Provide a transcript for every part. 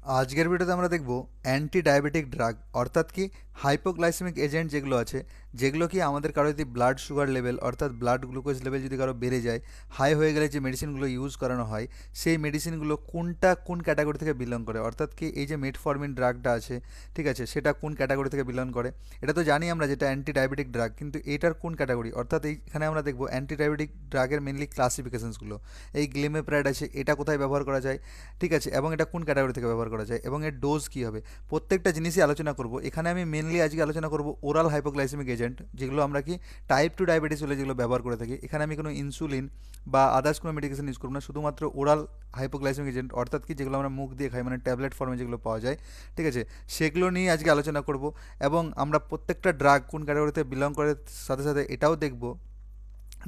আজকের ভিডিওতে আমরা দেখব অ্যান্টি ডায়াবেটিক ড্রাগ অর্থাৎ কি হাইপোগ্লাইসেমিক এজেন্ট যেগুলো আছে, যেগুলো কি আমাদের কারো যদি ব্লাড সুগার লেভেল অর্থাৎ ব্লাড গ্লুকোজ লেভেল যদি কারো বেড়ে যায়, হাই হয়ে গেলে যে মেডিসিনগুলো ইউজ করানো হয়, সেই মেডিসিনগুলো কোনটা কোন ক্যাটাগরি থেকে বিলং করে। অর্থাৎ কি এই যে মেটফরমিন ড্রাগটা আছে, ঠিক আছে, সেটা কোন ক্যাটাগরি থেকে বিলং করে। এটা তো জানি আমরা যেটা অ্যান্টি ডায়াবেটিক ড্রাগ, কিন্তু এটার কোন ক্যাটাগরি। অর্থাৎ এইখানে আমরা দেখব অ্যান্টি ডায়াবেটিক ড্রাগের মেনলি ক্লাসিফিকেশনসগুলো। এই গ্লিমেপ্রাইড আছে, এটা কোথায় ব্যবহার করা যায়, ঠিক আছে, এবং এটা কোন ক্যাটাগরি থেকে ব্যবহার করা যায় এবং এর ডোজ কী হবে, প্রত্যেকটা জিনিসই আলোচনা করব। এখানে আমি মেনলি আজকে আলোচনা করব ওরাল হাইপোগ্লাইসেমিক এজেন্ট, যেগুলো আমরা কি টাইপ টু ডায়াবেটিস হলে যেগুলো ব্যবহার করে থাকি। এখানে আমি কোনো ইনসুলিন বা আদার্স কোনো মেডিকেশন ইউজ করব না, শুধুমাত্র ওরাল হাইপোগ্লাইসেমিক এজেন্ট অর্থাৎ কি যেগুলো আমরা মুখ দিয়ে খাই, মানে ট্যাবলেট ফর্মে যেগুলো পাওয়া যায়, ঠিক আছে, সেগুলো নিয়ে আজকে আলোচনা করব। এবং আমরা প্রত্যেকটা ড্রাগ কোন ক্যাটাগরিতে বিলং করে সাথে সাথে এটাও দেখব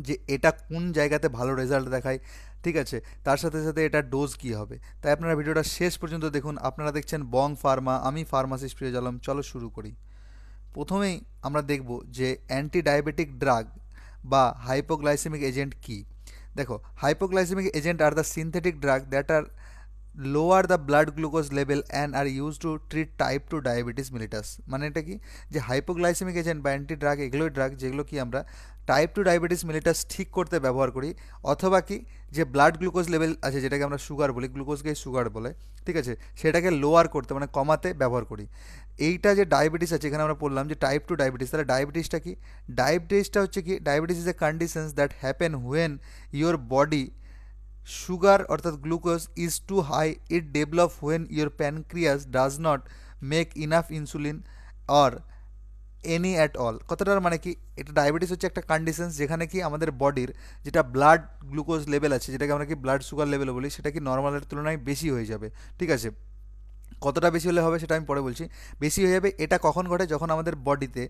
যে এটা কোন জায়গাতে ভালো রেজাল্ট দেখায়, ঠিক আছে, তার সাথে সাথে এটা ডোজ কী হবে। তাই আপনারা ভিডিওটা শেষ পর্যন্ত দেখুন। আপনারা দেখছেন বং ফার্মা, আমি ফার্মাসিস্ট ফিরোজ আলম। চলো শুরু করি। প্রথমেই আমরা দেখব যে অ্যান্টি ডায়াবেটিক ড্রাগ বা হাইপোগ্লাইসেমিক এজেন্ট কী। দেখো, hypoglycemic agent are the synthetic drug that are lower the blood glucose level and are use to treat type two diabetes mellitus. মানে এটা কি, যে হাইপোগ্লাইসেমিক এজেন্ট বা অ্যান্টি ড্রাগ এগুলোই drug যেগুলো কি আমরা টাইপ টু ডায়াবেটিস মিলিটাস ঠিক করতে ব্যবহার করি, অথবা কি যে ব্লাড গ্লুকোজ লেভেল আছে যেটাকে আমরা সুগার বলি, গ্লুকোজকে সুগার বলে, ঠিক আছে, সেটাকে লোয়ার করতে মানে কমাতে ব্যবহার করি। এইটা যে ডায়াবেটিস আছে, এখানে আমরা বললাম যে টাইপ টু ডায়াবেটিস, তাহলে ডায়াবেটিসটা কি, ডায়াবেটিসটা হচ্ছে কি, diabetes is a conditions that happen when your body sugar অর্থাৎ glucose is too high, it develop when your pancreas does not make enough insulin or any at all. কথাটার মানে কি, এটা ডায়াবেটিস হচ্ছে একটা কন্ডিশনস যেখানে কি আমাদের বডির যেটা ব্লাড গ্লুকোজ লেভেল আছে, যেটাকে আমরা কি ব্লাড সুগার লেভেল বলি, সেটা কি নর্মালের তুলনায় বেশি হয়ে যাবে, ঠিক আছে। কতটা বেশি হলে হবে সেটা আমি পরে বলছি। বেশি হয়ে যাবে এটা কখন ঘটে, যখন আমাদের বডিতে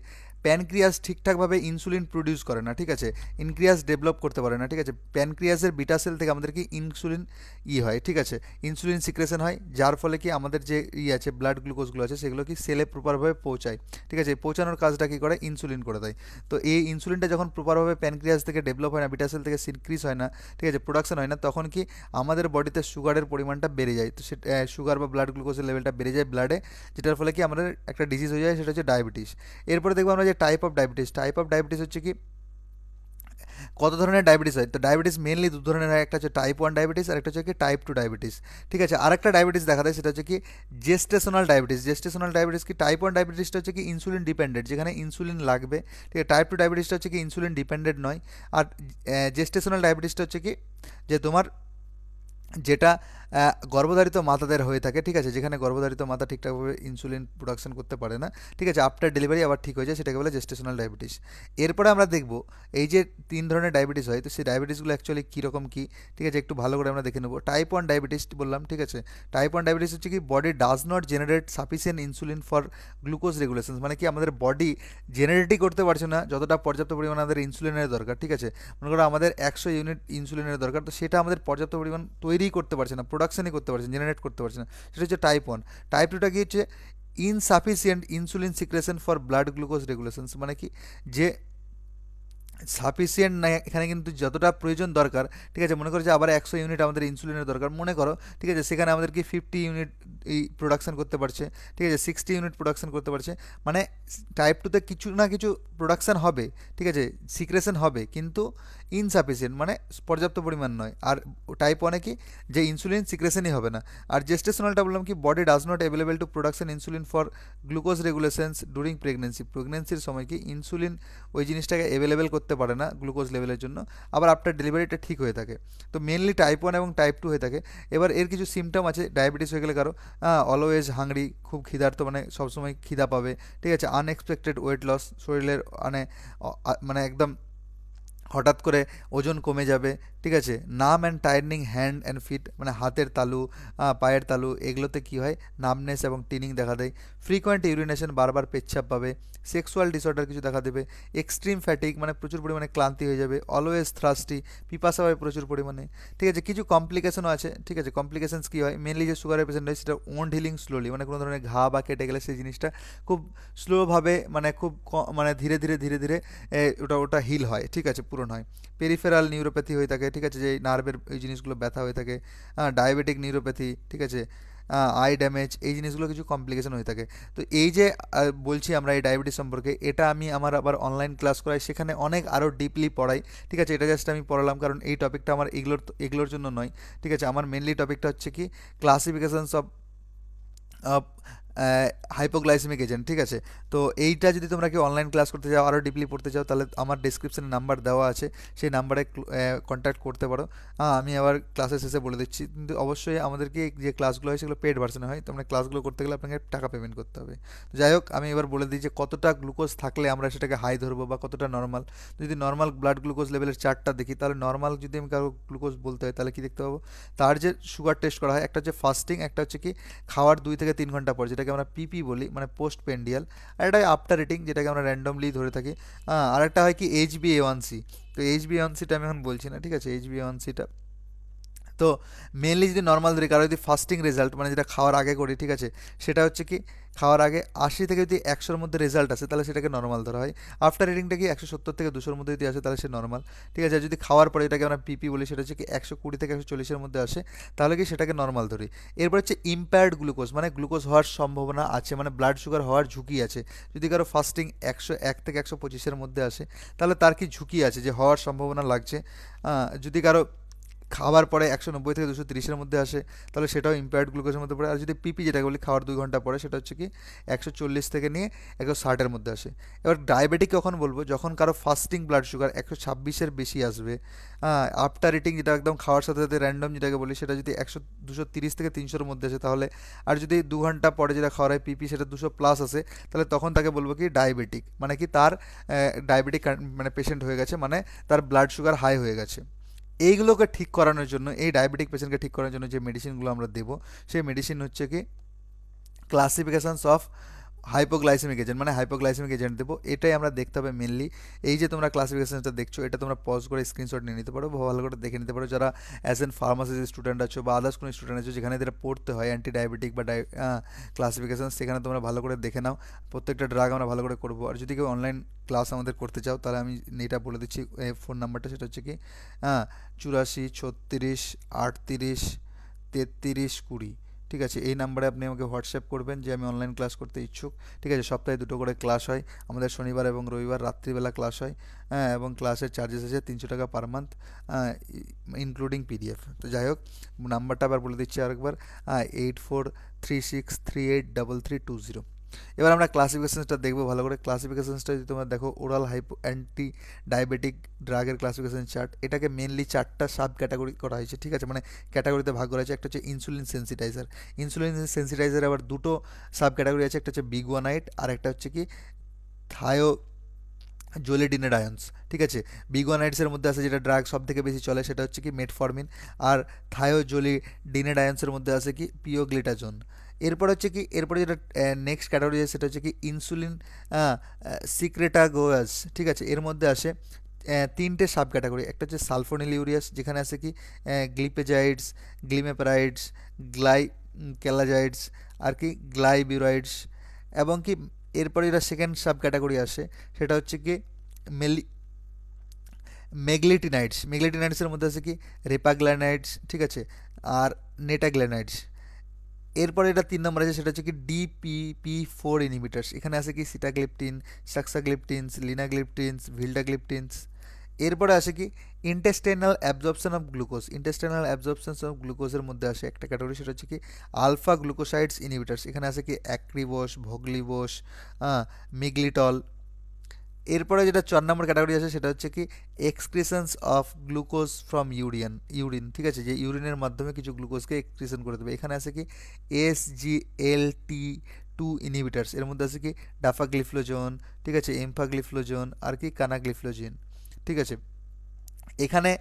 প্যানক্রিয়াস ঠিকঠাকভাবে ইনসুলিন প্রডিউস করে না, ঠিক আছে, ইনক্রিয়াস ডেভেলপ করতে পারে না, ঠিক আছে, প্যানক্রিয়াসের বিটা সেল থেকে আমাদের কি ইনসুলিন হয়, ঠিক আছে, ইনসুলিন সিক্রেশন হয়, যার ফলে কি আমাদের যে আছে ব্লাড গ্লুকোজগুলো আছে সেগুলো কি সেলে প্রপারভাবে পৌঁছায়, ঠিক আছে, পৌঁছানোর কাজটা কি করে, ইনসুলিন করে দেয়। তো এই ইনসুলিনটা যখন প্রপারভাবে প্যানক্রিয়াস থেকে ডেভেলপ হয় না, বিটা সেল থেকে সিনক্রিজ হয় না, ঠিক আছে, প্রোডাকশন হয় না, তখন কি আমাদের বডিতে সুগারের পরিমাণটা বেড়ে যায়। তো সেটা সুগার বা ব্লাড গ্লুকোজের লেভেলটা বেড়ে যায় ব্লাডে, যেটার ফলে কি আমাদের একটা ডিজিজ হয়ে যায়, সেটা হচ্ছে ডায়াবেটিস। এরপরে দেখবো আমরা যে type of diabetes. Type of diabetes হচ্ছে কি, কত ধরনের ডায়াবেটিস হয়, তো ডায়াবেটিস মেনলি দু ধরনের হয়, একটা হচ্ছে টাইপ 1 ডায়াবেটিস আর একটা হচ্ছে কি টাইপ 2 ডায়াবেটিস, ঠিক আছে। আরেকটা ডায়াবেটিস দেখা দেয়, সেটা হচ্ছে কি জেস্টেশনাল ডায়াবেটিস। জেস্টেশনাল ডায়াবেটিস কি, টাইপ 1 ডায়াবেটিসটা হচ্ছে কি ইনসুলিন ডিপেন্ডেন্ট, যেখানে ইনসুলিন লাগবে, ঠিক আছে। টাইপ 2 ডায়াবেটিসটা হচ্ছে কি ইনসুলিন ডিপেন্ডেন্ট নয়। আর জেস্টেশনাল ডায়াবেটিসটা হচ্ছে কি, যে তোমার যেটা গর্ভধারিত মাতাদের হয়ে থাকে, ঠিক আছে, যেখানে গর্ভধারিত মাতা ঠিকঠাকভাবে ইনসুলিন প্রোডাকশন করতে পারে না, ঠিক আছে, আফটার ডেলিভারি আবার ঠিক হয়ে যায়, সেটাকে বলে জেস্টেশনাল ডায়াবেটিস। এরপরে আমরা দেখব এই যে তিন ধরনের ডায়াবেটিস হয়, তো সেই ডায়াবেটিসগুলো অ্যাকচুয়ালি কীরকম কী, ঠিক আছে, একটু ভালো করে আমরা দেখে নেব। টাইপ 1 ডায়াবেটিস বললাম, ঠিক আছে, টাইপ 1 ডায়াবেটিস হচ্ছে কি body does not generate sufficient insulin for glucose regulation. মানে কি আমাদের বডি জেনারেটই করতে পারছে না যতটা পর্যাপ্ত পরিমাণে আমাদের ইনসুলিনের দরকার, ঠিক আছে। মনে করো আমাদের 100 ইউনিট ইনসুলিনের দরকার, তো সেটা আমাদের পর্যাপ্ত পরিমাণ তৈরিই করতে পারছে না, প্রোডাকশনই করতে পারছে না, জেনারেট করতে পারছে না, সেটা হচ্ছে টাইপ 1। টাইপ 2টা কি হচ্ছে insufficient insulin secretion for blood glucose regulations. মানে কি, যে সাফিসিয়েন্ট না, এখানে কিন্তু যতটা প্রয়োজন দরকার, ঠিক আছে, মনে করো যে আবার 100 ইউনিট আমাদের ইনসুলিনের দরকার, মনে করো, ঠিক আছে, সেখানে আমাদের কি 50 ইউনিট এই প্রোডাকশন করতে পারছে, ঠিক আছে, 60 ইউনিট প্রোডাকশন করতে পারছে। মানে টাইপ 2তে কিছু না কিছু প্রোডাকশন হবে, ঠিক আছে, সিক্রেশন হবে, কিন্তু ইনসাফিসিয়েন্ট মানে পর্যাপ্ত পরিমাণ নয়। আর টাইপ 1-এ কি, যে ইনসুলিন সিক্রেশনই হবে না। আর জেস্টেশনালটা বললাম কি, body does not available to production insulin for glucose regulations during pregnancy. প্রেগনেন্সির সময় কি ইনসুলিন ওই জিনিসটাকে অ্যাভেলেবেল করতে পারে না গ্লুকোজ লেভেলের জন্য, আবার আফটার ডেলিভারিটা ঠিক হয়ে থাকে। তো মেনলি টাইপ 1 এবং টাইপ 2 হয়ে থাকে। এবার এর কিছু সিমটম আছে ডায়াবেটিস হয়ে গেলে কারো, অলওয়েজ হাংরি, খুব খিদার্ত, মানে সবসময় খিদা পাবে, ঠিক আছে, আনএক্সপেক্টেড ওয়েট লস, শরীরের মানে মানে একদম হঠাৎ করে ওজন কমে যাবে, ঠিক আছে, নাম অ্যান্ড টায়ার্নিং হ্যান্ড অ্যান্ড ফিট, মানে হাতের তালু, পায়ের তালু, এগুলোতে কী হয়, নামনেস এবং টিনিং দেখা দেয়। ফ্রিকোয়েন্ট ইউরিনেশন, বারবার পেচ্ছাপ পাবে। সেক্সুয়াল ডিসঅর্ডার কিছু দেখা দেবে। এক্সট্রিম ফ্যাটিক, মানে প্রচুর পরিমাণে ক্লান্তি হয়ে যাবে। অলওয়েজ থ্রাস্টি, পিপাসা হয় প্রচুর পরিমাণে, ঠিক আছে। কিছু কমপ্লিকেশনও আছে, ঠিক আছে। কমপ্লিকেশনস কী হয়, মেনলি যে সুগারের পেশেন্ট হয় সেটা ওন্ড হিলিং স্লোলি, মানে কোনো ধরনের ঘা বা কেটে গেলে সেই জিনিসটা খুব স্লোভাবে, মানে খুব মানে ধীরে ধীরে ধীরে ধীরে ওটা ওটা হিল হয়, ঠিক আছে, পূরণ হয়। পেরিফেরাল নিউরোপ্যাথি হয়ে থাকে, ঠিক আছে, যে নার্ভের এই জিনিসগুলো ব্যথা হয়ে থাকে। ডায়াবেটিক নিউরোপ্যাথি, ঠিক আছে, আই ড্যামেজ, এই জিনিসগুলো কিছু কমপ্লিকেশন হয়ে থাকে। তো এই যে বলছি আমরা এই ডায়াবেটিস সম্পর্কে, এটা আমি আমার আবার অনলাইন ক্লাস করাই, সেখানে অনেক আরও ডিপলি পড়াই। ঠিক আছে, এটা জাস্ট আমি পড়ালাম কারণ এই টপিকটা আমার এগুলোর জন্য নয়। ঠিক আছে, আমার মেনলি টপিকটা হচ্ছে কি ক্লাসিফিকেশনস অফ হাইপোগ্লাইসেমিক এজেন্ট। ঠিক আছে, তো এইটা যদি তোমরা কি অনলাইন ক্লাস করতে চাও, আরও ডিপলি পড়তে চাও, তাহলে আমার ডিসক্রিপশনে নাম্বার দেওয়া আছে, সেই নাম্বারে কন্ট্যাক্ট করতে পারো। আমি আবার ক্লাসের শেষে বলে দিচ্ছি, কিন্তু অবশ্যই আমাদেরকে যে ক্লাসগুলো হয় সেগুলো পেড ভার্সনে হয়, তোমরা ক্লাসগুলো করতে গেলে আপনাকে টাকা পেমেন্ট করতে হবে। তো যাই হোক, আমি এবার বলে দিই যে কতটা গ্লুকোজ থাকলে আমরা সেটাকে হাই ধরবো বা কতটা নর্মাল। যদি নর্মাল ব্লাড গ্লুকোজ লেভেলের চার্টটা দেখি, তাহলে নর্মাল যদি আমি কারো গ্লুকোজ বলতে হয় তাহলে কি দেখতে পাবো, তার যে সুগার টেস্ট করা হয়, একটা হচ্ছে ফাস্টিং, একটা হচ্ছে কি খাওয়ার 2 থেকে 3 ঘন্টা পর, যেটাকে আমরা পিপি বলি, মানে পোস্ট পেন্ডিয়াল, আর একটা আফটার রিটিং, যেটাকে আমরা র্যান্ডমলি ধরে থাকি। আর একটা হয় কি HbA1c। তো HbA1cটা আমি এখন বলছি না, ঠিক আছে, HbA1cটা তো মেনলি যদি নর্মাল ধরি, কারো যদি ফাস্টিং রেজাল্ট মানে যেটা খাওয়ার আগে করি, ঠিক আছে, সেটা হচ্ছে কি খাওয়ার আগে 80 থেকে যদি 100-র মধ্যে রেজাল্ট আসে তাহলে সেটাকে নর্মাল ধরা হয়। আফটার রিডিংটা কি 170 থেকে 200-র মধ্যে যদি আসে তাহলে সে নর্মাল। ঠিক আছে, যদি খাওয়ার পরে, যেটাকে আমরা পিপি বলি, সেটা হচ্ছে কি 120 থেকে 140-এর মধ্যে আসে, তাহলে কি সেটাকে নর্মাল ধরি। এরপর হচ্ছে ইম্পেয়ার্ড গ্লুকোজ, মানে গ্লুকোজ হওয়ার সম্ভাবনা আছে, মানে ব্লাড সুগার হওয়ার ঝুঁকি আছে। যদি কারো ফাস্টিং 101 থেকে 125-এর মধ্যে আসে, তাহলে তার কি ঝুঁকি আছে যে হওয়ার সম্ভাবনা লাগছে। যদি কারো খাবার পরে 190 থেকে 230-এর মধ্যে আসে, তাহলে সেটাও ইম্পেয়ার্ড গ্লুকোজের মধ্যে পড়ে। আর যদি পিপি যেটাকে বলি খাওয়ার 2 ঘন্টা পরে, সেটা হচ্ছে কি 140 থেকে নিয়ে 160-এর মধ্যে আসে। এবার ডায়াবেটিক কখন বলবো, যখন কারো ফাস্টিং ব্লাড সুগার 126-এর বেশি আসবে। আফটার ইটিং, যেটা একদম খাওয়ার সাথে সাথে র্যান্ডম যেটাকে বলি, সেটা যদি 230 থেকে 300-এর মধ্যে আসে তাহলে, আর যদি 2 ঘন্টা পরে যেটা খাওয়ার হয় পিপি, সেটা 200+ আসে, তাহলে তখন তাকে বলবো কি ডায়াবেটিক, মানে কি তার ডায়াবেটিক মানে পেশেন্ট হয়ে গেছে, মানে তার ব্লাড সুগার হাই হয়ে গেছে। এইগুলোকে ঠিক করানোর জন্য, এই ডায়াবেটিক পেশেন্টকে ঠিক করানোর জন্য যে মেডিসিনগুলো আমরা দেবো, সেই মেডিসিন হচ্ছে কি ক্লাসিফিকেশনস অফ হাইপোগ্লাইসেমিক এজেন্ট, মানে হাইপোগ্লাইসেমিক এজেন্ট দেবো। এটাই আমরা দেখতে হবে মেনলি। এই যে তোমরা ক্লাসিফিকেশনটা দেখছো, এটা তোমরা পজ করে স্ক্রিনশট নিয়ে নিতে পারো, ভালো করে দেখে নিতে পারো, যারা অ্যাজ এন ফার্মাসিস্ট স্টুডেন্ট আছো বা আদার্স কোনো স্টুডেন্ট আছো যেখানে যেটা পড়তে হয় অ্যান্টি ডায়াবেটিক বা ক্লাসিফিকেশন, সেখানে তোমরা ভালো করে দেখে নাও। প্রত্যেকটা ড্রাগ আমরা ভালো করে করবো। আর যদি কেউ অনলাইন ক্লাস আমাদের করতে চাও, তাহলে আমি এটা বলে দিচ্ছি ফোন নাম্বারটা, সেটা হচ্ছে কি 84 36 38 33 20। ঠিক আছে, এই নাম্বারে আপনি আমাকে হোয়াটসঅ্যাপ করবেন যে আমি অনলাইন ক্লাস করতে ইচ্ছুক। ঠিক আছে, সপ্তাহে 2টো করে ক্লাস হয় আমাদের, শনিবার এবং রবিবার রাত্রিবেলা ক্লাস হয়। এবং ক্লাসের চার্জেস আছে 300 টাকা পার মান্থ, ইনক্লুডিং পিডিএফ। তো যাই হোক, নাম্বারটা আবার বলে দিচ্ছি আরেকবার, 8436383320। এবার আমরা ক্লাসিফিকেশনসটা দেখবো ভালো করে। ক্লাসিফিকেশনসটা যদি তোমরা দেখো, ওরাল হাইপো অ্যান্টি ডায়াবেটিক ড্রাগের ক্লাসিফিকেশন চার্ট, এটাকে মেনলি 4টা সাব ক্যাটাগরি করা হয়েছে। ঠিক আছে, মানে ক্যাটাগরিতে ভাগ করা হয়েছে। একটা হচ্ছে ইনসুলিন সেন্সিটাইজার। ইনসুলিন সেন্সিটাইজার আবার 2টো সাব ক্যাটাগরি আছে, একটা হচ্ছে বিগুয়ানাইট আর একটা হচ্ছে কি থায়ো জোলিডিনেডায়ন্স। ঠিক আছে, বিগুয়ানাইটসের মধ্যে আছে যেটা ড্রাগ সব থেকে বেশি চলে, সেটা হচ্ছে কি মেটফরমিন। আর থায়োজোলিডিনেডায়ন্সের মধ্যে আছে কি পিওগ্লিটাজোন। এরপর হচ্ছে কি, এরপরে যেটা নেক্সট ক্যাটাগরি আছে সেটা হচ্ছে কি ইনসুলিন সিক্রেটাগোয়াস। ঠিক আছে, এর মধ্যে আসে 3টে সাব ক্যাটাগরি। একটা হচ্ছে সালফোনিল ইউরিয়াস, যেখানে আছে কি গ্লিপেজাইডস, গ্লিমেপ্যারাইডস, ক্যালাজাইডস, আর কি গ্লাইবিউরাইডস, এবং কি এরপরে যেটা সেকেন্ড সাব ক্যাটাগরি আসে সেটা হচ্ছে কি মেলি মেগলিটিনাইডসের মধ্যে আছে কি রেপাগ্ল্যানাইডস। ঠিক আছে, আর নেটাগ্ল্যানাইডস। এরপরে এটা 3 নম্বর আছে, সেটা হচ্ছে কি DPP4 ইনহিবিটার্স। এখানে আছে কি সিটাগ্লিপটিন, সাক্সাগ্লিপটিনস, লিনাগ্লিপটিনস, ভিল্ডাগ্লিপটিনস। এরপরে আসে কি ইন্টেস্টাইনাল অ্যাবজর্পশন অফ গ্লুকোজের মধ্যে আসে একটা ক্যাটাগরি, সেটা হচ্ছে কি আলফা গ্লুকোসাইডস ইনহিবিটার্স। এখানে আছে কি অ্যাক্রিবোস, ভোগলিবোস, মিগলিটল। এরপরে যেটা 4 নম্বর ক্যাটাগরি আছে সেটা হচ্ছে কি এক্সক্রিশনস অফ গ্লুকোজ ফ্রম ইউরিন। ঠিক আছে, যে ইউরিনের মাধ্যমে কিছু গ্লুকোজকে এক্সক্রিশন করে দেবে। এখানে আছে কি SGLT2 ইনহিবিটার্স। এর মধ্যে আছে কি ডাফাগ্লিফ্লোজোন, ঠিক আছে, এমফাগ্লিফ্লোজোন, আর কি কানাগ্লিফ্লোজিন। ঠিক আছে, এখানে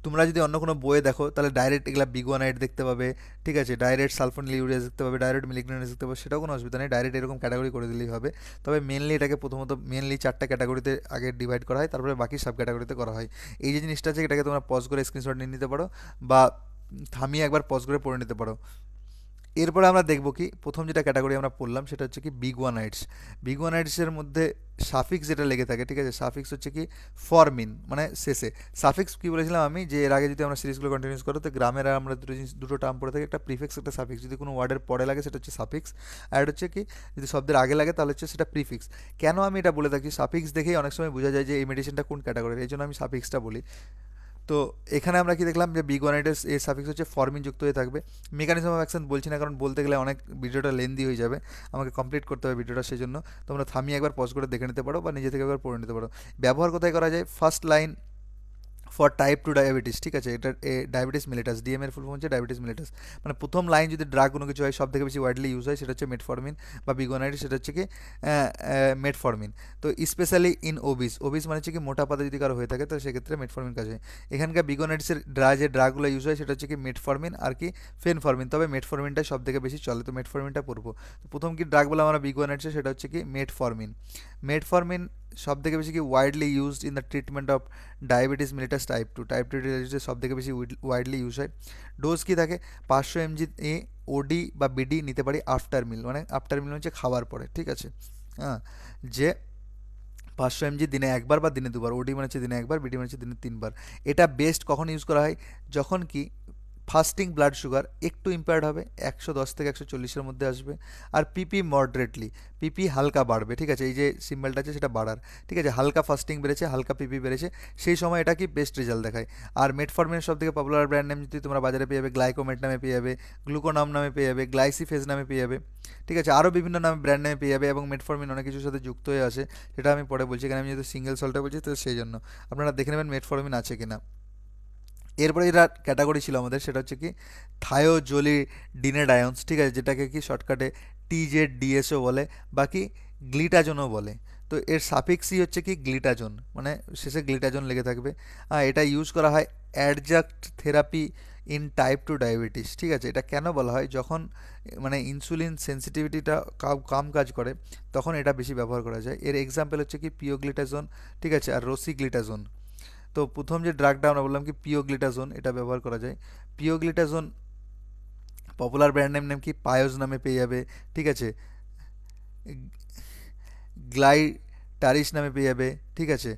তোমরা যদি অন্য কোনো বইয়ে দেখো তাহলে ডাইরেক্ট এগুলা বিগুয়ানাইট দেখতে পাবে। ঠিক আছে, ডাইরেক্ট সালফোনিল ইউরিয়াস দেখতে পাবে, ডাইরেক্ট মিলিগনাইট দেখতে পাবে, সেটাও কোনো অসুবিধা নেই, ডাইরেক্ট এরকম ক্যাটাগরি করে দিলেই হবে। তবে মেনলি এটাকে প্রথমত মেনলি 4টা ক্যাটাগরিতে আগে ডিভাইড করা হয়, তারপরে বাকি সাব ক্যাটাগরিতে করা হয়। এই যে জিনিসটা আছে, এটাকে তোমরা পজ করে স্ক্রিনশট নিয়ে নিতে পারো বা থামিয়ে একবার পজ করে পড়ে নিতে পারো। এরপরে আমরা দেখব কি প্রথম যেটা ক্যাটাগরি আমরা পড়লাম সেটা হচ্ছে কি বিগুয়ানাইটস। বিগুয়ানাইটসের মধ্যে সাফিক্স যেটা লেগে থাকে, ঠিক আছে, সাফিক্স হচ্ছে কি ফরমিন, মানে শেষে। সাফিক্স কি বলেছিলাম আমি, যে এর আগে যদি আমরা সিরিজগুলো কন্টিনিউস করো তো গ্রামের আর আমরা দুটো টার্ম পড়ে থাকি, একটা প্রিফিক্স একটা সাফিক্স। যদি কোনো ওয়ার্ডের পরে লাগে সেটা হচ্ছে সাফিক্স, আর এটা হচ্ছে কি যদি শব্দের আগে লাগে তাহলে হচ্ছে সেটা প্রিফিক্স। কেন আমি এটা বলে থাকি, সাফিক্স দেখেই অনেক সময় বোঝা যায় যে এই মেডিসিনটা কোন ক্যাটাগরির, এই জন্য আমি সাফিক্সটা বলি। তো এখানে আমরা কি দেখলাম যে বিগোনাইটিস এর সাফিক্স হচ্ছে ফরমিন যুক্ত হয়ে থাকবে। মেকানিজম অফ অ্যাকশন বলছি না, কারণ বলতে গেলে অনেক ভিডিওটা লেন্দি হয়ে যাবে, আমাকে কমপ্লিট করতে হবে ভিডিওটা, সেই জন্য তোমরা থামিয়ে একবার পজ করে দেখে নিতে পারো বা নিজে থেকে একবার পড়ে নিতে পারো। ব্যবহার কোথায় করা যায়, first line for type two diabetes, ঠিক আছে, এটা ডায়াবেটিস মিলিটাস, ডিএম এর ফুল ফর্ম হচ্ছে ডায়াবেটিস মিলিটাস। মানে প্রথম লাইন যদি ড্রাগ কোনো কিছু হয় সব থেকে বেশি ওয়াইডলি ইউজ হয় সেটা হচ্ছে মেটফরমিন বা বিগোনাইটিস, সেটা হচ্ছে কি মেটফরমিন। তো স্পেশালি ইন ওবিস, ওবিস মানে হচ্ছে কি মোটা পাতা যদি কারো হয়ে থাকে তো সেক্ষেত্রে মেটফরমিন কাজ হয়। এখানকার বিগোনাইটিসের যে ড্রাগগুলো ইউজ হয় সেটা হচ্ছে কি মেটফরমিন আর কি ফেনফরমিন, তবে মেটফরমিনটা সব থেকে বেশি চলে, তো মেটফরমিনটা পড়বো। তো প্রথম কি ড্রাগ বলে আমরা বিগোনাইটিসের, সেটা হচ্ছে কি মেটফরমিন। মেটফরমিন সব থেকে বেশি কি widely used in the treatment of diabetes mellitus type two diabetes সব থেকে বেশি ওয়াইডলি ইউজ হয়। ডোজ কি থাকে, 500 mg এ ওডি বা বিডি নিতে পারি আফটার মিল, মানে আফটার মিল হচ্ছে খাওয়ার পরে, ঠিক আছে। হ্যাঁ, যে 500 mg দিনে একবার বা দিনে দুবার, ওডি মানে হচ্ছে দিনে একবার, বিডি মানে হচ্ছে দিনে তিনবার। এটা বেস্ট কখন ইউজ করা হয়, যখন কি ফাস্টিং ব্লাড সুগার একটু ইম্পেয়ার্ড হবে, 110 থেকে 140-এর মধ্যে আসবে, আর পিপি মডারেটলি, পিপি হালকা বাড়বে, ঠিক আছে, এই যে সিম্বলটা আছে সেটা বাড়ার, ঠিক আছে, হালকা ফাস্টিং বেড়েছে, হালকা পিপি বেড়েছে, সেই সময় এটা কি বেস্ট রেজাল্ট দেখায়। আর মেটফরমিনের সব থেকে পপুলার ব্র্যান্ড নেম যদি তোমরা বাজারে পেয়ে যাবে, গ্লাইকোমেট নামে পেয়ে যাবে, গ্লুকোনাম নামে পেয়ে যাবে, গ্লাইসিফেজ নামে পেয়ে যাবে, ঠিক আছে, আরও বিভিন্ন নামে ব্র্যান্ড নামে পেয়ে যাবে, এবং মেটফরমিন অনেক কিছুর সাথে যুক্ত হয়ে আসে, সেটা আমি পরে বলছি, এখানে আমি যেহেতু সিঙ্গেল সল্টে বলছি তো সেই জন্য আপনারা দেখে নেবেন মেটফরমিন আছে কিনা। এরপরে যেটা ক্যাটাগরি ছিল আমাদের সেটা হচ্ছে কি থায়োজোলি ডিনেডায়ন্স, ঠিক আছে, যেটাকে কি শর্টকাটে TZDSও বলে, বাকি গ্লিটাজনও বলে। তো এর সাফিক্সই হচ্ছে কি গ্লিটাজন, মানে শেষে গ্লিটাজন লেগে থাকবে। এটা ইউজ করা হয় adjunct therapy in type two diabetes, ঠিক আছে। এটা কেন বলা হয়, যখন মানে ইনসুলিন সেন্সিটিভিটিটা কম কাজ করে তখন এটা বেশি ব্যবহার করা যায়। এর এক্সাম্পল হচ্ছে কি পিওগ্লিটাজন, ঠিক আছে, আর রোসিগ্লিটাজন। তো প্রথম যে ড্রাগটা আমরা বললাম কি পিওগ্লিটাজোন, এটা ব্যবহার করা যায়। পিওগ্লিটাজোন পপুলার ব্র্যান্ড নেম কি পায়োজ নামে পেয়ে যাবে, ঠিক আছে, গ্লাইটারিস নামে পেয়ে যাবে, ঠিক আছে,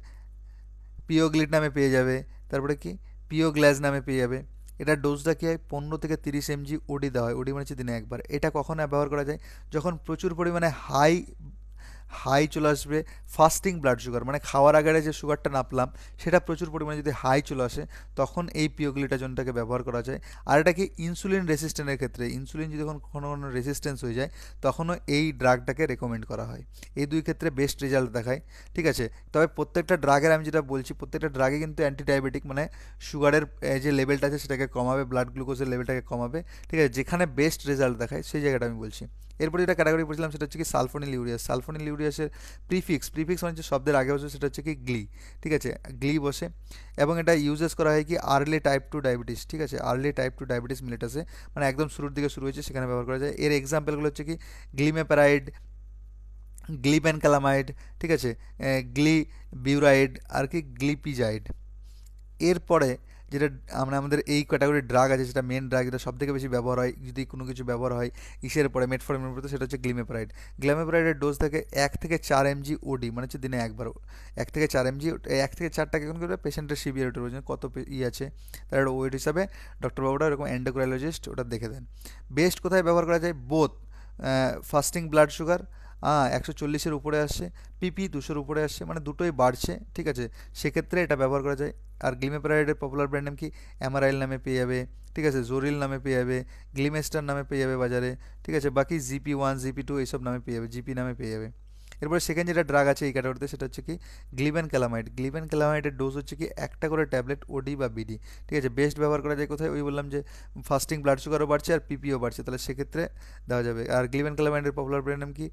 পিওগ্লিট নামে পেয়ে যাবে, তারপরে কি পিওগ্ল্যাজ নামে পেয়ে যাবে। এটা ডোজটা কি হয়, 15 থেকে 30 mg ওডি দেওয়া হয়, ওডি মানে হচ্ছে দিনে একবার। এটা কখন ব্যবহার করা যায়, যখন প্রচুর পরিমাণে হাই হাই চলে আসবে ফাস্টিং ব্লাড সুগার, মানে খাওয়ার আগে যে সুগারটা নাপলাম সেটা প্রচুর পরিমাণে যদি হাই চলে আসে তখন এই পিওগ্লিটাজনটাকে ব্যবহার করা যায়। আর এটা কি ইনসুলিন রেসিস্ট্যান্টের ক্ষেত্রে, ইনসুলিন যদি যখন কখনো কোনো রেসিস্ট্যান্স হয়ে যায় তখনও এই ড্রাগটাকে রেকমেন্ড করা হয়। এই দুই ক্ষেত্রে বেস্ট রেজাল্ট দেখায়, ঠিক আছে। তবে প্রত্যেকটা ড্রাগের আমি যেটা বলছি প্রত্যেকটা ড্রাগে কিন্তু অ্যান্টি ডায়াবেটিক, মানে সুগারের যে লেভেলটা আছে সেটাকে কমাবে, ব্লাড গ্লুকোজের লেভেলটাকে কমাবে, ঠিক আছে, যেখানে বেস্ট রেজাল্ট দেখায় সেই জায়গাটা আমি বলছি। এরপরে যেটা ক্যাটাগরি পড়ছিলাম সেটা হচ্ছে কি সালফোনিল ইউরিয়াস। সালফোনিল ইউরিয়াসের প্রিফিক্স মানে যে শব্দের আগে বসে সেটা হচ্ছে কি গ্লি, ঠিক আছে, গ্লি বসে, এবং এটা ইউজেস করা হয় কি আর্লি টাইপ টু ডায়াবেটিস, ঠিক আছে, আর্লি টাইপ টু ডায়াবেটিস মিলেটাসে, মানে একদম শুরুর দিকে শুরু হয়েছে সেখানে ব্যবহার করা যায়। এর এক্সাম্পলগুলো হচ্ছে কি গ্লিমেপ্যারাইড, গ্লিপ্যানক্যালামাইড, ঠিক আছে, গ্লিবিউরাইড আর কি গ্লিপিজাইড। এরপরে যেটা আমরা আমাদের এই ক্যাটাগরির ড্রাগ আছে সেটা মেন ড্রাগ, যেটা সব থেকে বেশি ব্যবহার হয় যদি কোনো কিছু ব্যবহার হয় ইসের পরে মেটফরমিনের পরে, সেটা হচ্ছে গ্লিমেপ্যারাইড। গ্লিমেপ্যারাইডের ডোজ থাকে 1 থেকে 4 mg ওডি, মানে হচ্ছে দিনে একবার 1 থেকে 4 mg। 1 থেকে 4টাকে কোন করবে পেশেন্টের সিভিয়ারিটির ওজন কত আছে তার ওয়েট হিসাবে ডক্টর বাবুরা এরকম এন্ডোক্রাইনোলজিস্ট ওটা দেখে দেন। বেস্ট কোথায় ব্যবহার করা যায়, বোথ ফাস্টিং ব্লাড সুগার 140-এর উপরে আসছে, পিপি 200-এর উপরে আসছে, মানে দুটোই বাড়ছে, ঠিক আছে, সেক্ষেত্রে এটা ব্যবহার করা যায়। আর গ্লিমেপ্যারাইডের পপুলার ব্র্যান্ড নাম কি অ্যামারাইল নামে পেয়ে যাবে, ঠিক আছে, জোরিল নামে পেয়ে যাবে, গ্লিমেস্টার নামে পেয়ে যাবে বাজারে, ঠিক আছে, বাকি GP1 GP2 এইসব নামে পেয়ে যাবে, জিপি নামে পেয়ে যাবে। এরপরে সেকেন্ড যেটা ড্রাগ আছে এই ক্যাটাগরিতে সেটা হচ্ছে কি গ্লিবেনক্যালামাইড। গ্লিবেনক্যালামাইডের ডোজ হচ্ছে কি একটা করে ট্যাবলেট ওডি বা বিডি, ঠিক আছে। বেস্ট ব্যবহার করা যায় কোথায়, ওই বললাম যে ফাস্টিং ব্লাড সুগারও বাড়ছে আর পিপিও বাড়ছে, তাহলে সেক্ষেত্রে দেওয়া যাবে। আর গ্লিবেনক্যালামাইডের পপুলার ব্র্যান্ড নাম কি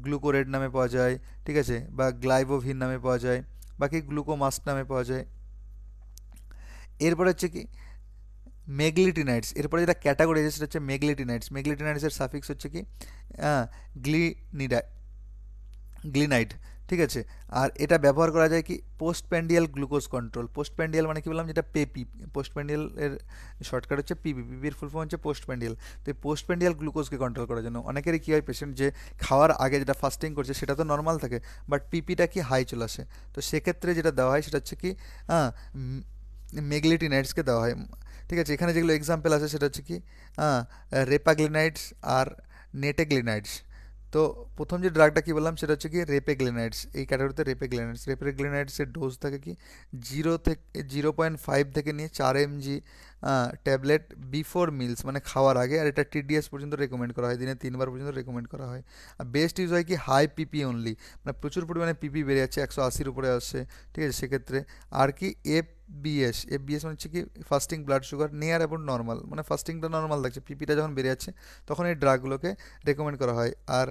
গ্লুকোরেড নামে পাওয়া যায়, ঠিক আছে, বা গ্লাইভোভিন নামে পাওয়া যায়, বাকি গ্লুকোমাস্ট নামে পাওয়া যায়। এরপরে হচ্ছে কি মেগলিটিনাইটস। এরপরে যেটা ক্যাটাগরি আছে সেটা হচ্ছে মেগলিটিনাইটস। মেগলিটিনাইটসের সাফিক্স হচ্ছে কি গ্লিনিডা গ্লিনাইট, ঠিক আছে। আর এটা ব্যবহার করা যায় কি পোস্ট প্যান্ডিয়াল গ্লুকোজ কন্ট্রোল। পোস্ট প্যান্ডিয়াল মানে কি বললাম, যেটা পেপি, পোস্ট প্যান্ডিয়াল এর শর্টকাট হচ্ছে পিপি, পিপির ফুল ফর্ম হচ্ছে পোস্ট প্যান্ডিয়াল। তো এই পোস্ট প্যান্ডিয়াল গ্লুকোজকে কন্ট্রোল করার জন্য অনেকেরই কী হয়, পেশেন্ট যে খাওয়ার আগে যেটা ফাস্টিং করছে সেটা তো নর্মাল থাকে, বাট পিপিটা কি হাই চলে আসে। তো সেক্ষেত্রে যেটা দেওয়া হয় সেটা হচ্ছে কি মেগলিটিনাইডসকে দেওয়া হয়। ঠিক আছে, এখানে যেগুলো এক্সাম্পল আছে সেটা হচ্ছে কি রেপাগ্লিনাইডস আর নেটেগ্লিনাইডস। তো প্রথম যে ড্রাগটা কি বললাম সেটা হচ্ছে কি রেপেগ্লিনাইডস, এই ক্যাটাগরিতে রেপেগ্লিনাইডস। রেপেগ্লিনাইডসের ডোজ থাকে কি 0.5 থেকে নিয়ে 4 mg ট্যাবলেট বিফোর মিলস, মানে খাওয়ার আগে। আর এটা টিডিএস পর্যন্ত রেকমেন্ড করা হয়, দিনে 3 বার পর্যন্ত রেকমেন্ড করা হয়। আর বেস্ট ইউজ হয় কি হাই পিপি অনলি, মানে প্রচুর পরিমাণে পিপি বেড়ে যাচ্ছে, 180-র উপরে আসছে। ঠিক আছে, সেক্ষেত্রে আর কি এফবিএস, এফবিএস মানে হচ্ছে কি fasting blood sugar near about normal, মানে ফাস্টিংটা নর্মাল থাকছে, পিপিটা যখন বেড়ে যাচ্ছে তখন এই ড্রাগগুলোকে রেকমেন্ড করা হয়। আর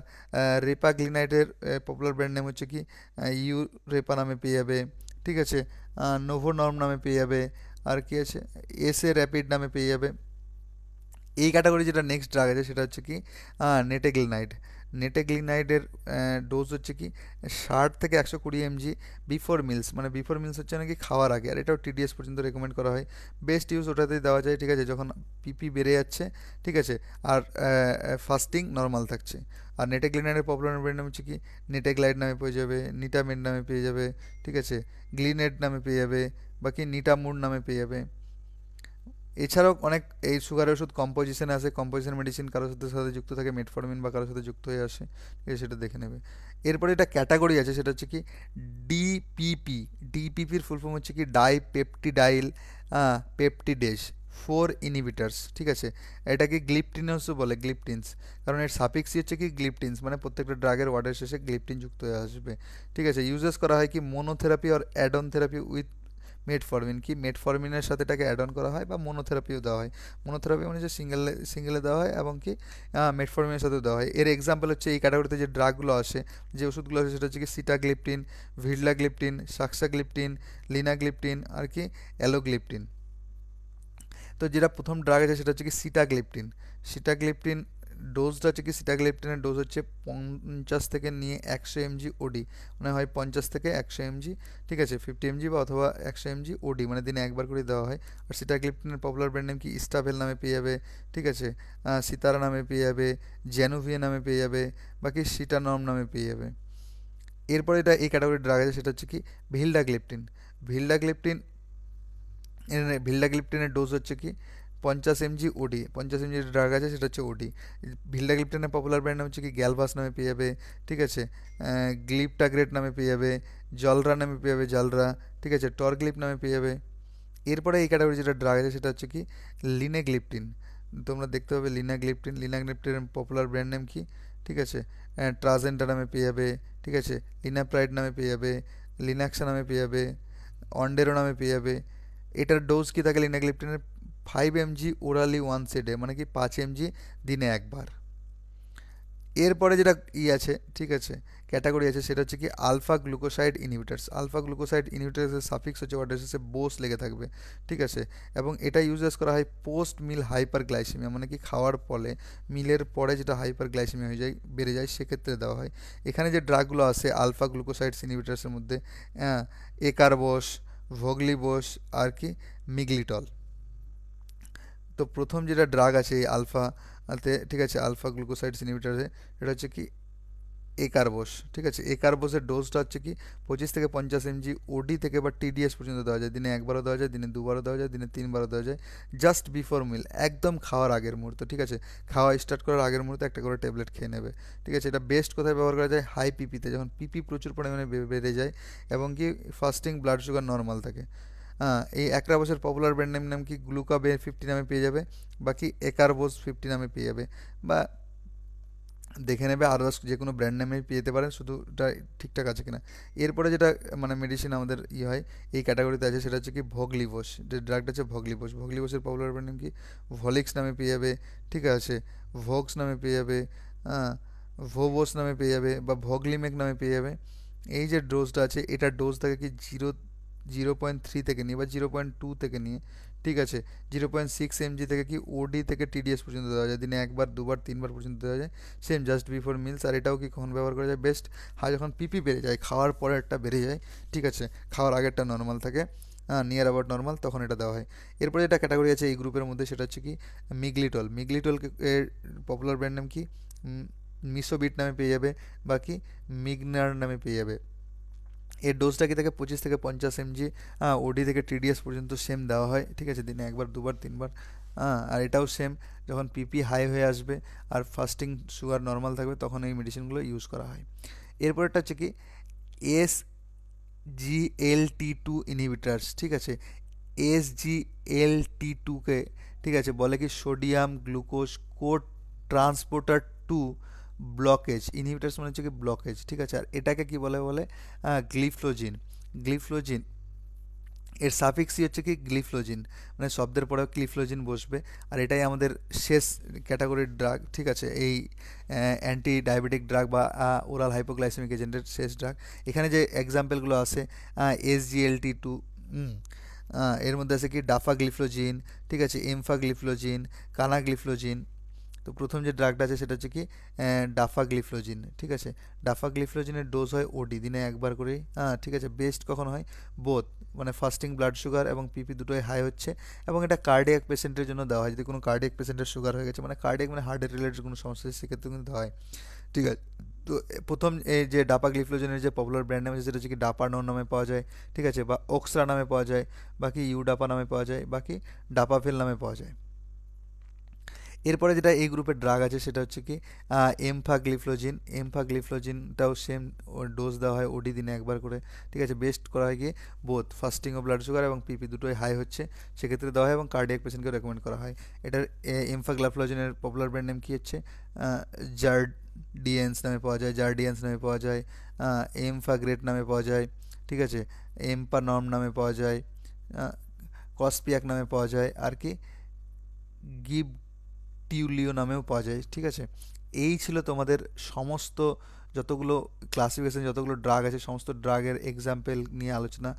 রেপাগ্লিনাইডের পপুলার ব্র্যান্ড নেম হচ্ছে কি ইউ রেপা নামে পেয়ে যাবে। ঠিক আছে, নোভো নর্ম নামে পেয়ে যাবে। আর কি আছে, এসএ র্যাপিড নামে পেয়ে যাবে। এই ক্যাটাগরি যেটা নেক্সট ড্রাগ আছে সেটা হচ্ছে কি নেটেগ্লিনাইড। নেটেগ্লিনাইডের ডোজ হচ্ছে কি 60 থেকে 120 mg বিফোর মিলস, মানে বিফোর মিলস হচ্ছে নাকি খাওয়ার আগে। আর এটাও টিডিএস পর্যন্ত রেকমেন্ড করা হয়। বেস্ট ইউজ ওটাতেই দেওয়া যায়, ঠিক আছে, যখন পিপি বেড়ে যাচ্ছে, ঠিক আছে, আর ফাস্টিং নর্মাল থাকছে। আর নেটেগ্লিনাইডের পপুলার ব্র্যান্ড নাম হচ্ছে কি নেটেগ্লাইড নামে পেয়ে যাবে, নিটামেড নামে পেয়ে যাবে, ঠিক আছে, গ্লিনেড নামে পেয়ে যাবে, বাকি নিটামুড নামে পেয়ে যাবে। এছাড়াও অনেক এই সুগারের ওষুধ কম্পোজিশনে আছে, কম্পোজিশন মেডিসিন কারোর সাথে সাথে যুক্ত থাকে, মেটফরমিন বা কারোর সাথে যুক্ত হয়ে আসে, ঠিক আছে, সেটা দেখে নেবে। এরপরে এটা ক্যাটাগরি আছে সেটা হচ্ছে কি ডিপিপি। ডিপিপির ফুল ফর্ম হচ্ছে কি ডাইপেপটিডাইল পেপটিডেজ 4 ইনহিবিটার্স। ঠিক আছে, এটাকে গ্লিপটিনসও বলে, গ্লিপটিনস, কারণ এর সাফিক্সই হচ্ছে কি গ্লিপটিনস, মানে প্রত্যেকটা ড্রাগের ওয়ার্ডের শেষে গ্লিপটিন যুক্ত হয়ে আসবে। ঠিক আছে, ইউজেস করা হয় কি মোনোথেরাপি আর add on therapy with metformin, কি মেটফরমিনের সাথে এটাকে অ্যাড অন করা হয়, বা মোনোথেরাপিও দেওয়া হয়। মোনোথেরাপি মানে যে সিঙ্গেলে দেওয়া হয়, এবং কি মেটফরমিনের সাথেও দেওয়া হয়। এর এক্সাম্পল হচ্ছে এই ক্যাটাগরিতে যে ড্রাগগুলো আসে, যে ওষুধগুলো আসে সেটা হচ্ছে কি সিটাগ্লিপটিন, ভিডলাগ্লিপটিন, সাক্সাগ্লিপটিন, লিনাগ্লিপটিন আর কি অ্যালোগ্লিপটিন। তো যেটা প্রথম ড্রাগ আছে সেটা হচ্ছে কি সিটাগ্লিপটিন। সিটাগ্লিপটিন ডোজটা হচ্ছে কি সিটাগ্লিপটিনের ডোজ হচ্ছে 50 থেকে নিয়ে 100 mg ওডি, মানে হয় 50 থেকে 100 mg, ঠিক আছে, 50 mg বা অথবা 100 mg ওডি, মানে দিনে একবার করে দেওয়া হয়। আর সিটাগ্লিপটিনের পপুলার ব্র্যান্ড নেম কি ইস্টাভেল নামে পেয়ে যাবে, ঠিক আছে, সিতারা নামে পেয়ে যাবে, জেনোভিয়া নামে পেয়ে যাবে, বাকি সিটানর্ম নামে পেয়ে যাবে। এরপরে এটা এই ক্যাটাগরির ড্রাগ আছে সেটা হচ্ছে কি ভিলডাগ্লিপটিন। ভিলডাগ্লিপটিন ভিলডাগ্লিপটিনের ডোজ হচ্ছে কি 50 mg ওডি, 50 mg ড্রাগ আছে সেটা হচ্ছে ওডি। ভিলডাগ্লিপটিনের পপুলার ব্র্যান্ড নাম হচ্ছে কি গ্যালভাস নামে পেয়ে যাবে, ঠিক আছে, গ্লিপটাগ্রেট নামে পেয়ে যাবে, জলরা নামে পেয়ে যাবে, জালরা, ঠিক আছে, টরগ্লিপ নামে পেয়ে যাবে। এরপরে এই ক্যাটাগরি যেটা ড্রাগ আছে সেটা হচ্ছে কি লিনেগ্লিপটিন। তোমরা দেখতে পাবে লিনাগ্লিপটিন, লিনাগ্লিপটিনের পপুলার ব্র্যান্ড নেম কি, ঠিক আছে, ট্রাজেন্টা নামে পেয়ে যাবে, ঠিক আছে, লিনাপ্রাইড নামে পেয়ে যাবে, লিনাক্সা নামে পেয়ে যাবে, অন্ডেরো নামে পেয়ে যাবে। এটার ডোজ কি থাকে লিনাগ্লিপটিনের 5 mg orally once a day, মানে কি 5 mg দিনে একবার। এরপরে যেটা আছে, ঠিক আছে, ক্যাটাগরি আছে সেটা হচ্ছে কি alpha glucoside inhibitors. Alpha glucoside ইনহিবিটার্সের সাফিক্স হচ্ছে ওয়াটার শেষে বোস লেগে থাকবে, ঠিক আছে, এবং এটা ইউজেস করা হয় পোস্ট মিল হাইপার গ্লাইসেমিয়া, মানে কি খাওয়ার ফলে মিলের পরে যেটা হাইপার গ্লাইসেমিয়া হয়ে যায়, বেড়ে যায়, সেক্ষেত্রে দেওয়া হয়। এখানে যে ড্রাগগুলো আছে আলফা গ্লুকোসাইডস ইনহিবিটার্সের মধ্যে একারবোস, ভোগলিবোস আর কি মিগলিটল। তো প্রথম যেটা ড্রাগ আছে এই আলফাতে, ঠিক আছে, আলফা গ্লুকোসাইডস ইনহিবিটারে, এটা হচ্ছে কি একারবোস। ঠিক আছে, একারবোসের ডোজটা হচ্ছে কি 25 থেকে 50 mg ওডি থেকে বা টিডিএস পর্যন্ত দেওয়া যায়, দিনে একবারও দেওয়া যায়, দিনে দুবারও দেওয়া যায়, দিনে 3বারও দেওয়া যায়, জাস্ট বিফোর মিল, একদম খাওয়ার আগের মুহূর্ত। ঠিক আছে, খাওয়া স্টার্ট করার আগের মুহূর্তে একটা করে ট্যাবলেট খেয়ে নেবে। ঠিক আছে, এটা বেস্ট কোথায় ব্যবহার করা যায়, হাই পিপিতে, যখন পিপি প্রচুর পরিমাণে বেড়ে যায় এবং কি ফাস্টিং ব্লাড সুগার নর্মাল থাকে। এই একারবোসের পপুলার ব্র্যান্ড নাম কি গ্লুকাবে 50 নামে পেয়ে যাবে, বাকি একারবোস 50 নামে পেয়ে যাবে, বা দেখে নেবে আদার্স যে কোনো ব্র্যান্ড নেমে পেয়ে যেতে পারেন, শুধু এটা ঠিকঠাক আছে কিনা। এরপরে যেটা মানে মেডিসিন আমাদের হয় এই ক্যাটাগরিতে আছে সেটা হচ্ছে কি ভগলিবোস। যে ড্রাগটা হচ্ছে ভগলিবোস, ভগলিবোসের পপুলার ব্র্যান্ড নেম কি ভলিক্স নামে পেয়ে যাবে, ঠিক আছে, ভোক্স নামে পেয়ে যাবে, ভোবোস নামে পেয়ে যাবে, বা ভগলিমেক নামে পেয়ে যাবে। এই যে ডোজটা আছে এটার ডোজ থাকে কি 0.3 থেকে নিয়ে বা 0.2 থেকে নিয়ে ঠিক আছে। 0.6 mg থেকে কি ওডি থেকে টিডিএস পর্যন্ত দেওয়া যায়, দিনে একবার, দুবার, তিনবার পর্যন্ত দেওয়া যায়। Same just before meals. আর এটাও কি কখন ব্যবহার করা যায়? বেস্ট হাই যখন পিপি বেড়ে যায়, খাওয়ার পরে একটা বেড়ে যায়, ঠিক আছে, খাওয়ার আগেরটা নর্মাল থাকে, নিয়ার অ্যাবাউট নর্মাল, তখন এটা দেওয়া হয়। এরপরে যেটা ক্যাটাগরি আছে এই গ্রুপের মধ্যে সেটা হচ্ছে কি মিগলিটল। মিগলিটল এর পপুলার ব্র্যান্ড নেম কি? মিসোবিট নামে পেয়ে যাবে, বাকি মিগনার নামে পেয়ে যাবে। এর ডোজটা কি থেকে 25 থেকে 50 mg, ওডি থেকে টিডিএস পর্যন্ত সেম দেওয়া হয়, ঠিক আছে, দিনে একবার, দুবার, তিনবার। আর এটাও সেম, যখন পিপি হাই হয়ে আসবে আর ফাস্টিং সুগার নর্মাল থাকবে তখন এই মেডিসিনগুলো ইউজ করা হয়। এরপরটা হচ্ছে কি SGLT2 ইনহিবিটার্স, ঠিক আছে। SGLT2 কে, ঠিক আছে, বলে কি sodium glucose code transporter 2 blockage inhibitors, মানে হচ্ছে কি ব্লকেজ, ঠিক আছে। আর এটাকে কি বলে বলে গ্লিফ্লোজিন। গ্লিফ্লোজিন এর সাফিক্সই হচ্ছে কি গ্লিফ্লোজিন, মানে শব্দের পরেও গ্লিফ্লোজিন বসবে। আর এটাই আমাদের শেষ ক্যাটাগরির ড্রাগ, ঠিক আছে, এই অ্যান্টি ডায়াবেটিক ড্রাগ বা ওরাল হাইপোগ্লাইসেমিক এজেন্টের শেষ ড্রাগ। এখানে যে এক্সাম্পলগুলো আছে SGLT2, এর মধ্যে আছে কি ডাফাগ্লিফ্লোজিন, ঠিক আছে, এমফাগ্লিফ্লোজিন, কানাগ্লিফ্লোজিন। তো প্রথম যে ড্রাগটা আছে সেটা হচ্ছে কি ডাফাগ্লিফ্লোজিন, ঠিক আছে। ডাফাগ্লিফ্লোজিনের ডোজ হয় ওডি, দিনে একবার করেই, ঠিক আছে। বেস্ট কখন হয়? বোথ, মানে ফাস্টিং ব্লাড সুগার এবং পিপি দুটোই হাই হচ্ছে, এবং এটা কার্ডিয়াক পেশেন্টের জন্য দেওয়া হয়। যদি কোনো কার্ডিয়াক পেশেন্টের সুগার হয়ে গেছে, মানে কার্ডিয়াক মানে হার্টের রিলেটেড কোনো সমস্যা আছে, সেক্ষেত্রে কিন্তু দেওয়া হয়, ঠিক আছে। তো প্রথম এই যে ডাপাগ্লিফ্লোজিনের যে পপুলার ব্র্যান্ড নাম আছে সেটা হচ্ছে কি ডাপানো নামে পাওয়া যায়, ঠিক আছে, বা ওক্সরা নামে পাওয়া যায়, বাকি ইউডাপা নামে পাওয়া যায়, বাকি ডাপাফেল নামে পাওয়া যায়। এরপরে যেটা এই গ্রুপের ড্রাগ আছে সেটা হচ্ছে কি এমফাগ্লিফ্লোজিন। এমফাগ্লিফ্লোজিনটাও সেম ডোজ দেওয়া হয় ওডি, দিনে একবার করে, ঠিক আছে। বেস্ট করা হয় কি বোথ ফাস্টিং ও ব্লাড সুগার এবং পিপি দুটোই হাই হচ্ছে, সেক্ষেত্রে দেওয়া হয় এবং কার্ডিয়াক পেশেন্টকে রেকমেন্ড করা হয়। এটার এমফাগ্লিফ্লোজিনের পপুলার ব্র্যান্ড নেম কি হচ্ছে জার্ডিয়েন্স নামে পাওয়া যায়, জার্ডিয়েন্স নামে পাওয়া যায়, এমফাগ্রেট নামে পাওয়া যায়, ঠিক আছে, এম্পানর্ম নামে পাওয়া যায়, কসপিয়াক নামে পাওয়া যায়, আর কি গিব টিউলিও নামেও পাওয়া যায়, ঠিক আছে। এই ছিল তোমাদের সমস্ত যতগুলো ক্লাসিফিকেশন, যতগুলো ড্রাগ আছে, সমস্ত ড্রাগের এক্সাম্পল নিয়ে আলোচনা,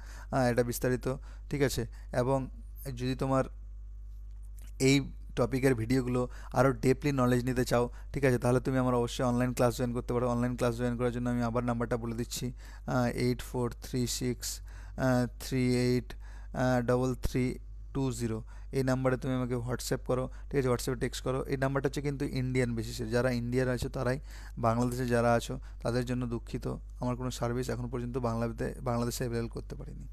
এটা বিস্তারিত, ঠিক আছে। এবং যদি তোমার এই টপিকের ভিডিওগুলো আরও ডেপলি নলেজ নিতে চাও, ঠিক আছে, তাহলে তুমি আমার অবশ্যই অনলাইন ক্লাস জয়েন করতে পারো। অনলাইন ক্লাস জয়েন করার জন্য আমি আবার নাম্বারটা বলে দিচ্ছি, 8436383320। এই নাম্বারে তুমি আমাকে হোয়াটসঅ্যাপ করো, ঠিক আছে, হোয়াটসঅ্যাপে টেক্সট করো। এই নাম্বারটা হচ্ছে কিন্তু ইন্ডিয়ান বেসিসের, যারা ইন্ডিয়ার আছো তারাই, বাংলাদেশে যারা আছো তাদের জন্য দুঃখিত, আমার কোনো সার্ভিস এখন পর্যন্ত বাংলাদেশে অ্যাভেলেবল করতে পারিনি।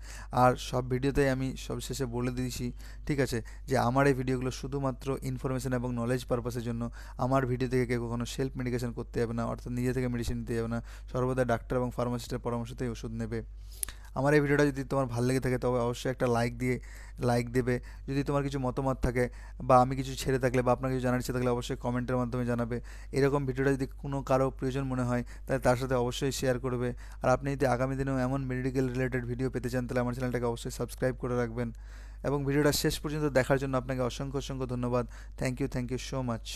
আর সব ভিডিওতেই আমি সবশেষে বলে দিয়েছি, ঠিক আছে, যে আমার এই ভিডিওগুলো শুধুমাত্র ইনফরমেশন এবং নলেজ পারপাসের জন্য। আমার ভিডিও থেকে কেউ কখনো সেলফ মেডিকেশন করতে যাবে না, অর্থাৎ নিজে থেকে মেডিসিন নিতে যাবে না, সর্বদা ডাক্তার এবং ফার্মাসিস্টের পরামর্শতেই ওষুধ নেবে। আমার এই ভিডিওটা যদি তোমার ভালো লেগে থাকে তবে অবশ্যই একটা লাইক দেবে। যদি তোমার কিছু মতামত থাকে বা আমি কিছু ছেড়ে থাকলে বা আপনার কিছু জানার ইচ্ছে থাকলে অবশ্যই কমেন্টের মাধ্যমে জানাবে। এরকম ভিডিওটা যদি কোনো কারো প্রয়োজন মনে হয় তাহলে তার সাথে অবশ্যই শেয়ার করবে। আর আপনি যদি আগামী দিনেও এমন মেডিকেল রিলেটেড ভিডিও পেতে চান তাহলে আমার চ্যানেলটাকে অবশ্যই সাবস্ক্রাইব করে রাখবেন। এবং ভিডিওটা শেষ পর্যন্ত দেখার জন্য আপনাকে অসংখ্য অসংখ্য ধন্যবাদ। Thank you so much.